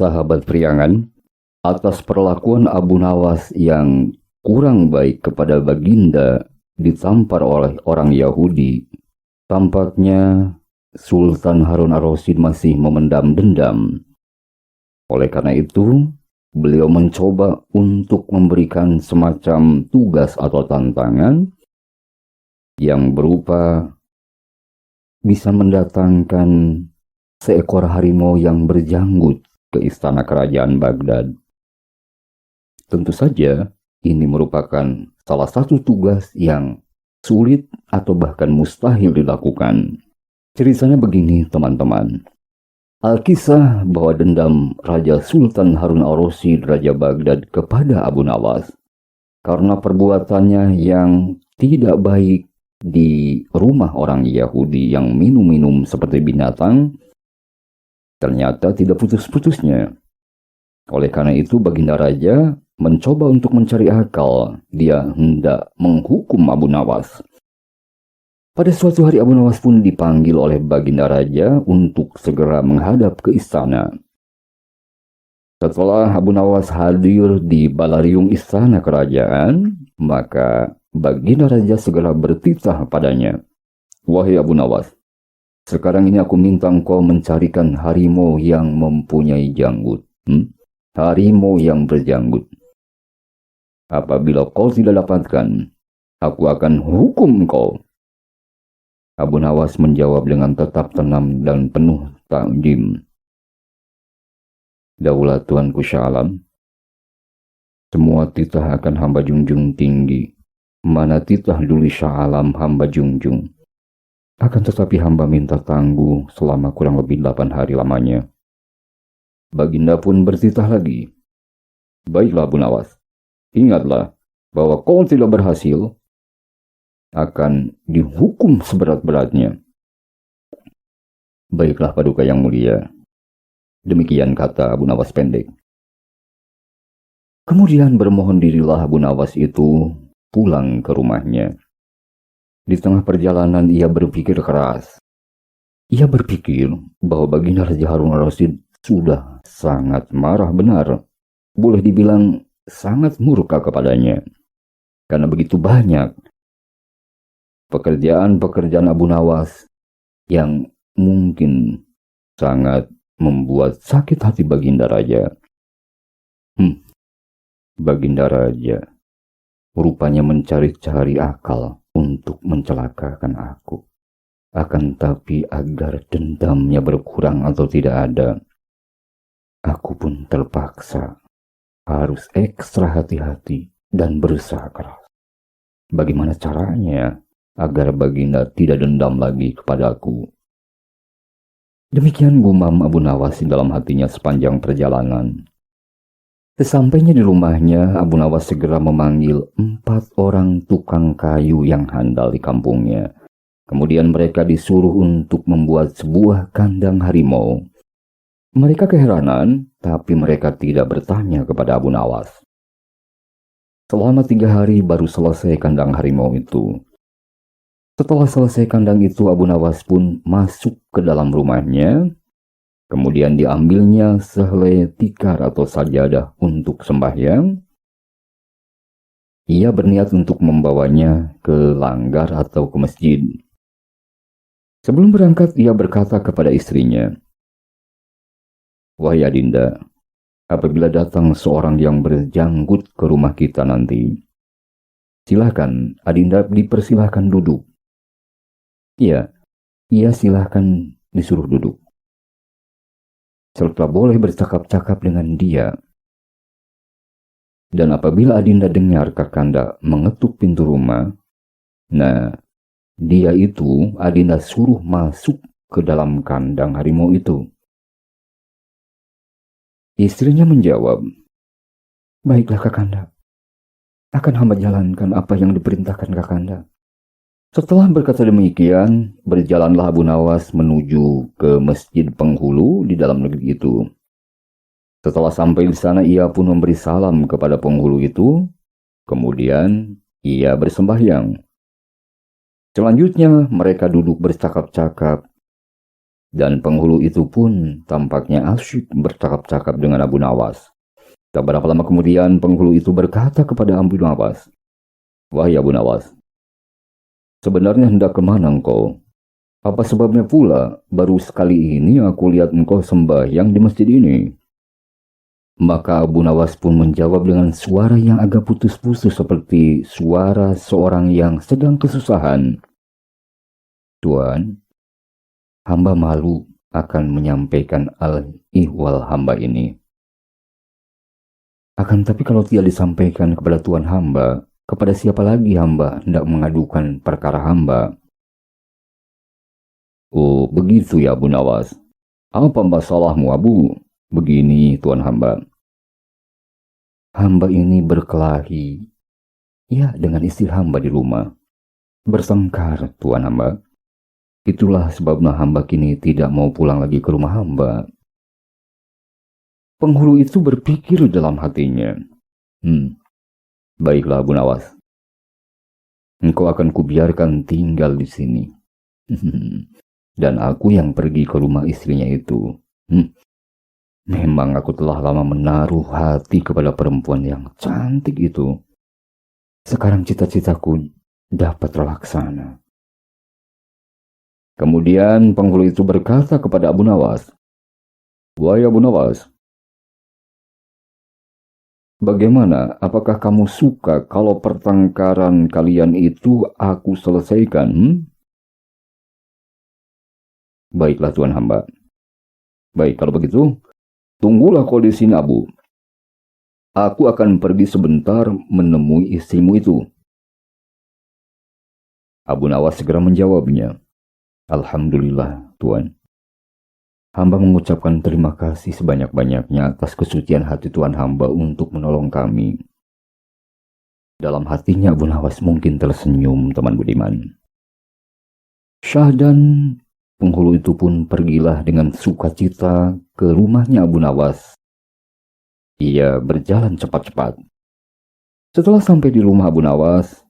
sahabat priangan, atas perlakuan Abu Nawas yang kurang baik kepada Baginda ditampar oleh orang Yahudi, tampaknya Sultan Harun ar-Rasyid masih memendam dendam. Oleh karena itu, beliau mencoba untuk memberikan semacam tugas atau tantangan yang berupa bisa mendatangkan seekor harimau yang berjanggut ke istana kerajaan Baghdad. Tentu saja ini merupakan salah satu tugas yang sulit atau bahkan mustahil dilakukan. Ceritanya begini teman-teman. Alkisah bahwa dendam Raja Sultan Harun ar-Rasyid Raja Baghdad kepada Abu Nawas karena perbuatannya yang tidak baik di rumah orang Yahudi yang minum-minum seperti binatang ternyata tidak putus-putusnya. Oleh karena itu Baginda Raja mencoba untuk mencari akal. Dia hendak menghukum Abu Nawas. Pada suatu hari Abu Nawas pun dipanggil oleh Baginda Raja untuk segera menghadap ke istana. Setelah Abu Nawas hadir di balarium istana kerajaan, maka Baginda Raja segera bertitah padanya. Wahai Abu Nawas, sekarang ini aku minta engkau mencarikan harimau yang mempunyai janggut. Harimau yang berjanggut. Apabila kau tidak dapatkan, aku akan hukum kau. Abu Nawas menjawab dengan tetap tenang dan penuh takjim. Daulah Tuanku Shah Alam, semua titah akan hamba junjung tinggi. Mana titah duli Shah Alam hamba junjung. Akan tetapi hamba minta tangguh selama kurang lebih 8 hari lamanya. Baginda pun bertitah lagi. Baiklah Abu Nawas. Ingatlah bahwa kau tidak berhasil, akan dihukum seberat-beratnya. Baiklah Paduka yang mulia. Demikian kata Abu Nawas pendek. Kemudian bermohon dirilah Abu Nawas itu pulang ke rumahnya. Di tengah perjalanan ia berpikir keras. Ia berpikir bahwa Baginda Raja Harun ar-Rasyid sudah sangat marah benar. Boleh dibilang sangat murka kepadanya. Karena begitu banyak pekerjaan-pekerjaan Abu Nawas yang mungkin sangat membuat sakit hati Baginda Raja. Baginda Raja rupanya mencari-cari akal untuk mencelakakan aku. Akan tapi agar dendamnya berkurang atau tidak ada, aku pun terpaksa harus ekstra hati-hati dan berusaha keras. Bagaimana caranya agar Baginda tidak dendam lagi kepadaku? Demikian gumam Abu Nawas dalam hatinya sepanjang perjalanan. Sesampainya di rumahnya, Abu Nawas segera memanggil 4 orang tukang kayu yang handal di kampungnya. Kemudian mereka disuruh untuk membuat sebuah kandang harimau. Mereka keheranan, tapi mereka tidak bertanya kepada Abu Nawas. Selama 3 hari baru selesai kandang harimau itu. Setelah selesai kandang itu, Abu Nawas pun masuk ke dalam rumahnya. Kemudian diambilnya sehelai tikar atau sajadah untuk sembahyang. Ia berniat untuk membawanya ke langgar atau ke masjid. Sebelum berangkat, ia berkata kepada istrinya, "Wahai Adinda, apabila datang seorang yang berjanggut ke rumah kita nanti, silakan Adinda dipersilahkan duduk." Iya, ia silahkan disuruh duduk. Serta boleh bercakap-cakap dengan dia. Dan apabila Adinda dengar Kakanda mengetuk pintu rumah, nah, dia itu Adinda suruh masuk ke dalam kandang harimau itu. Istrinya menjawab, "Baiklah Kakanda, akan hamba jalankan apa yang diperintahkan Kakanda." Setelah berkata demikian, berjalanlah Abu Nawas menuju ke masjid penghulu di dalam negeri itu. Setelah sampai di sana, ia pun memberi salam kepada penghulu itu. Kemudian ia bersembahyang. Selanjutnya mereka duduk bercakap-cakap. Dan penghulu itu pun tampaknya asyik bercakap-cakap dengan Abu Nawas. Tak berapa lama kemudian penghulu itu berkata kepada Abu Nawas, "Wahai Abu Nawas, sebenarnya hendak kemana engkau? Apa sebabnya pula baru sekali ini aku lihat engkau sembahyang di masjid ini?" Maka Abu Nawas pun menjawab dengan suara yang agak putus-putus seperti suara seorang yang sedang kesusahan, "Tuan, hamba malu akan menyampaikan al-ihwal hamba ini. Akan tapi kalau tidak disampaikan kepada Tuan hamba, kepada siapa lagi hamba hendak mengadukan perkara hamba?" "Oh, begitu ya Abu Nawas. Apa masalahmu, Abu?" "Begini, Tuan hamba. Hamba ini berkelahi, ya, dengan istri hamba di rumah. Bertengkar, Tuan hamba. Itulah sebabnya hamba kini tidak mau pulang lagi ke rumah hamba." Penghulu itu berpikir dalam hatinya, "Baiklah Abu Nawas. Engkau akan kubiarkan tinggal di sini. Dan aku yang pergi ke rumah istrinya itu. Memang aku telah lama menaruh hati kepada perempuan yang cantik itu. Sekarang cita-citaku dapat terlaksana." Kemudian penghulu itu berkata kepada Abu Nawas, "Wahai Abu Nawas, bagaimana? Apakah kamu suka kalau pertengkaran kalian itu aku selesaikan?" "Baiklah Tuan hamba." "Baik, kalau begitu, tunggulah kau di sini, Abu. Aku akan pergi sebentar menemui istrimu itu." Abu Nawas segera menjawabnya, "Alhamdulillah, Tuan. Hamba mengucapkan terima kasih sebanyak-banyaknya atas kesucian hati Tuan hamba untuk menolong kami." Dalam hatinya Abu Nawas mungkin tersenyum, teman budiman. Syahdan, penghulu itu pun pergilah dengan sukacita ke rumahnya Abu Nawas. Ia berjalan cepat-cepat. Setelah sampai di rumah Abu Nawas,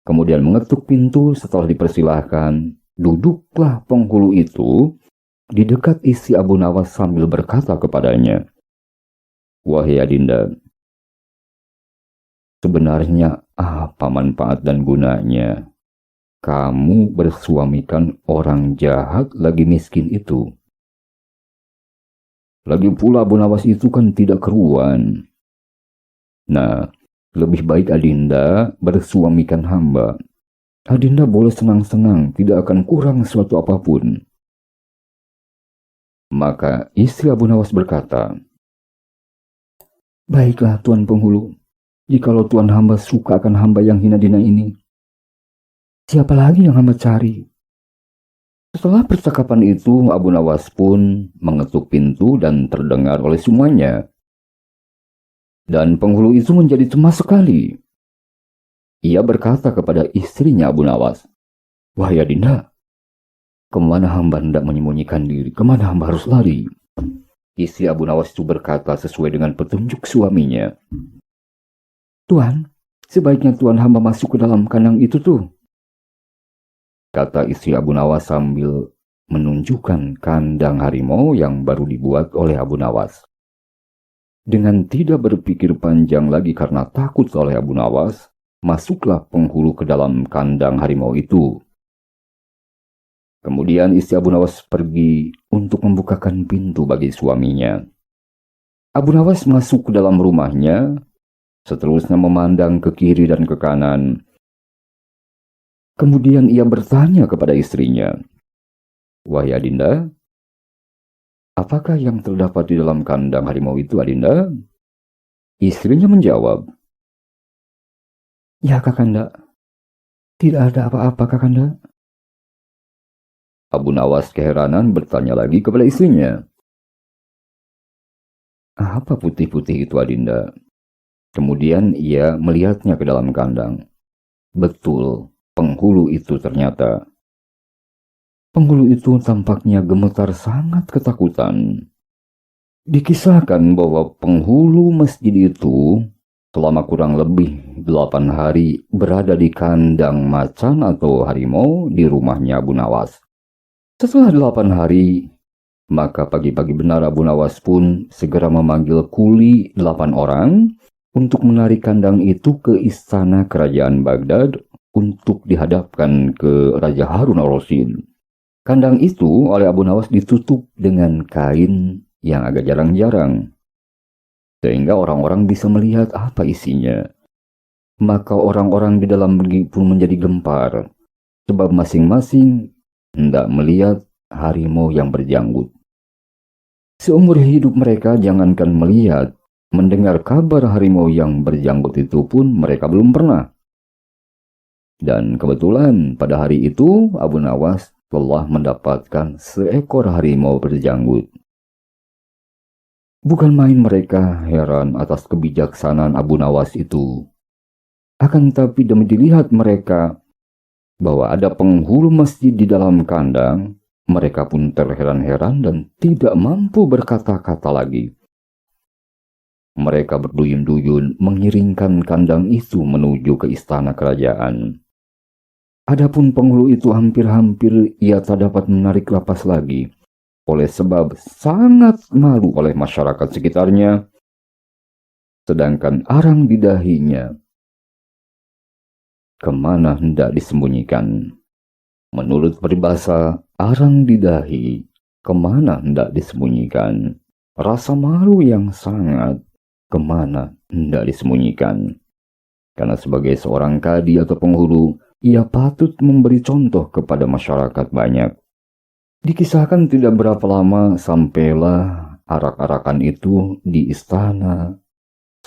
kemudian mengetuk pintu. Setelah dipersilahkan, duduklah penghulu itu di dekat istri Abu Nawas sambil berkata kepadanya, "Wahai Adinda, sebenarnya apa manfaat dan gunanya kamu bersuamikan orang jahat lagi miskin itu? Lagi pula Abu Nawas itu kan tidak keruan. Nah, lebih baik Adinda bersuamikan hamba. Adinda boleh senang-senang, tidak akan kurang suatu apapun." Maka istri Abu Nawas berkata, "Baiklah Tuan penghulu, jikalau Tuan hamba suka akan hamba yang hina dina ini, siapa lagi yang hamba cari?" Setelah percakapan itu, Abu Nawas pun mengetuk pintu dan terdengar oleh semuanya. Dan penghulu itu menjadi cemas sekali. Ia berkata kepada istrinya Abu Nawas, "Wahai Adinda, kemana hamba hendak menyembunyikan diri? Kemana hamba harus lari?" Istri Abu Nawas itu berkata sesuai dengan petunjuk suaminya, "Tuan, sebaiknya Tuan hamba masuk ke dalam kandang itu tuh," kata istri Abu Nawas sambil menunjukkan kandang harimau yang baru dibuat oleh Abu Nawas. Dengan tidak berpikir panjang lagi karena takut oleh Abu Nawas, masuklah penghulu ke dalam kandang harimau itu. Kemudian istri Abu Nawas pergi untuk membukakan pintu bagi suaminya. Abu Nawas masuk ke dalam rumahnya, seterusnya memandang ke kiri dan ke kanan. Kemudian ia bertanya kepada istrinya, "Wahai Adinda, apakah yang terdapat di dalam kandang harimau itu, Adinda?" Istrinya menjawab, "Ya Kakanda, tidak ada apa-apa Kakanda." Abu Nawas keheranan bertanya lagi kepada istrinya, "Apa putih-putih itu, Adinda?" Kemudian ia melihatnya ke dalam kandang. Betul, penghulu itu ternyata. Penghulu itu tampaknya gemetar sangat ketakutan. Dikisahkan bahwa penghulu masjid itu selama kurang lebih 8 hari berada di kandang macan atau harimau di rumahnya Abu Nawas. Setelah 8 hari, Maka pagi-pagi benar Abu Nawas pun segera memanggil kuli 8 orang untuk menarik kandang itu ke istana kerajaan Baghdad untuk dihadapkan ke Raja Harun al-Rasyid. Kandang itu oleh Abu Nawas ditutup dengan kain yang agak jarang-jarang, sehingga orang-orang bisa melihat apa isinya. Maka orang-orang di dalam pun menjadi gempar, sebab masing-masing hendak melihat harimau yang berjanggut. Seumur hidup mereka jangankan melihat, mendengar kabar harimau yang berjanggut itu pun mereka belum pernah. Dan kebetulan pada hari itu Abu Nawas telah mendapatkan seekor harimau berjanggut. Bukan main mereka heran atas kebijaksanaan Abu Nawas itu. Akan tapi demi dilihat mereka bahwa ada penghulu masjid di dalam kandang, mereka pun terheran-heran dan tidak mampu berkata-kata lagi. Mereka berduyun-duyun mengiringkan kandang itu menuju ke istana kerajaan. Adapun penghulu itu hampir-hampir ia tak dapat menarik lapas lagi, oleh sebab sangat malu oleh masyarakat sekitarnya, sedangkan arang di dahinya kemana hendak disembunyikan. Menurut peribahasa, arang di dahi kemana hendak disembunyikan. Rasa malu yang sangat kemana hendak disembunyikan. Karena sebagai seorang kadi atau penghulu, ia patut memberi contoh kepada masyarakat banyak. Dikisahkan tidak berapa lama sampailah arak-arakan itu di istana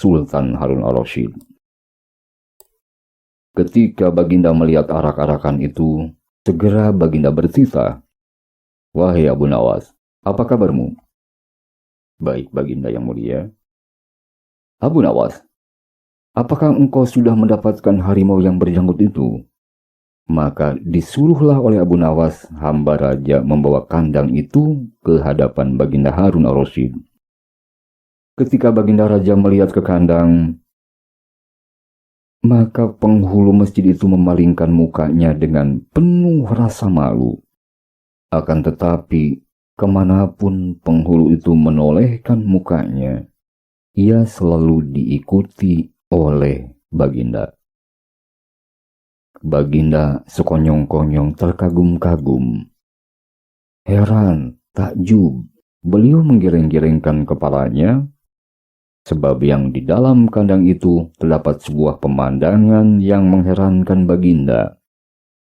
Sultan Harun al-Rasyid. Ketika Baginda melihat arak-arakan itu, segera Baginda bertitah, "Wahai Abu Nawas, apa kabarmu?" "Baik, Baginda yang mulia." "Abu Nawas, apakah engkau sudah mendapatkan harimau yang berjanggut itu?" Maka disuruhlah oleh Abu Nawas hamba raja membawa kandang itu ke hadapan Baginda Harun al-Rasyid. Ketika Baginda Raja melihat ke kandang, maka penghulu masjid itu memalingkan mukanya dengan penuh rasa malu. Akan tetapi, kemanapun penghulu itu menolehkan mukanya, ia selalu diikuti oleh Baginda. Baginda sekonyong-konyong terkagum-kagum. Heran, takjub, beliau menggiring-giringkan kepalanya, sebab yang di dalam kandang itu terdapat sebuah pemandangan yang mengherankan Baginda,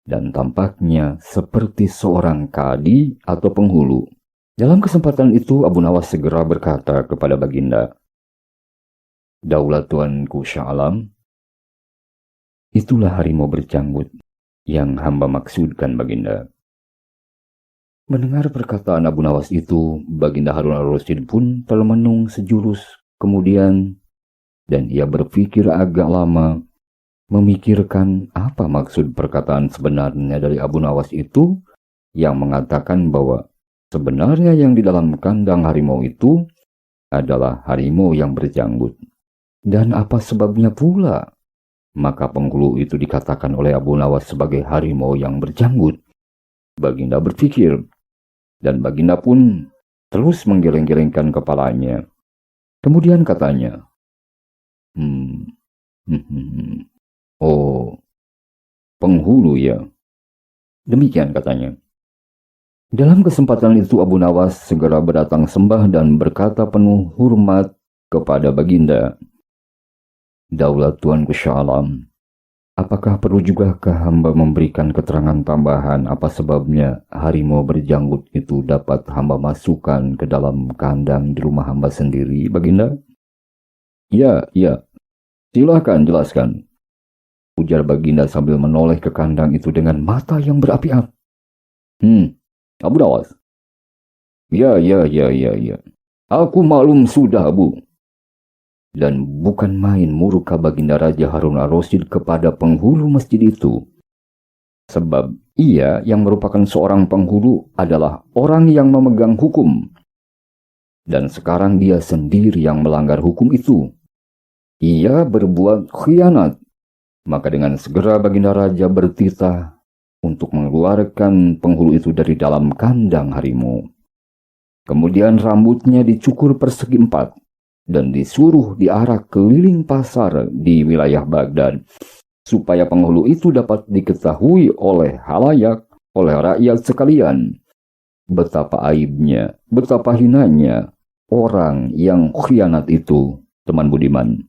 dan tampaknya seperti seorang kadi atau penghulu. Dalam kesempatan itu Abu Nawas segera berkata kepada Baginda, "Daulat Tuanku Syah Alam, itulah harimau berjanggut yang hamba maksudkan, Baginda." Mendengar perkataan Abu Nawas itu, Baginda Harun al-Rasyid pun termenung sejurus kemudian, dan ia berpikir agak lama, memikirkan apa maksud perkataan sebenarnya dari Abu Nawas itu, yang mengatakan bahwa sebenarnya yang di dalam kandang harimau itu adalah harimau yang berjanggut. Dan apa sebabnya pula maka penghulu itu dikatakan oleh Abu Nawas sebagai harimau yang berjanggut? Baginda berpikir, dan Baginda pun terus menggeleng-gelengkan kepalanya. Kemudian katanya, "Oh, penghulu ya." Demikian katanya. Dalam kesempatan itu Abu Nawas segera berdatang sembah dan berkata penuh hormat kepada Baginda, "Daulat Tuanku Syah Alam, apakah perlu jugakah hamba memberikan keterangan tambahan apa sebabnya harimau berjanggut itu dapat hamba masukkan ke dalam kandang di rumah hamba sendiri, Baginda?" Ya, silakan jelaskan," ujar Baginda sambil menoleh ke kandang itu dengan mata yang berapi-api. Abu Nawas. Ya. Aku maklum sudah, Abu." Dan bukan main murka Baginda Raja Harun al-Rasyid kepada penghulu masjid itu. Sebab ia yang merupakan seorang penghulu adalah orang yang memegang hukum. Dan sekarang dia sendiri yang melanggar hukum itu. Ia berbuat khianat. Maka dengan segera Baginda Raja bertitah untuk mengeluarkan penghulu itu dari dalam kandang harimau. Kemudian rambutnya dicukur persegi 4 dan disuruh diarak keliling pasar di wilayah Baghdad, supaya penghulu itu dapat diketahui oleh halayak, oleh rakyat sekalian, betapa aibnya, betapa hinanya orang yang khianat itu, teman budiman.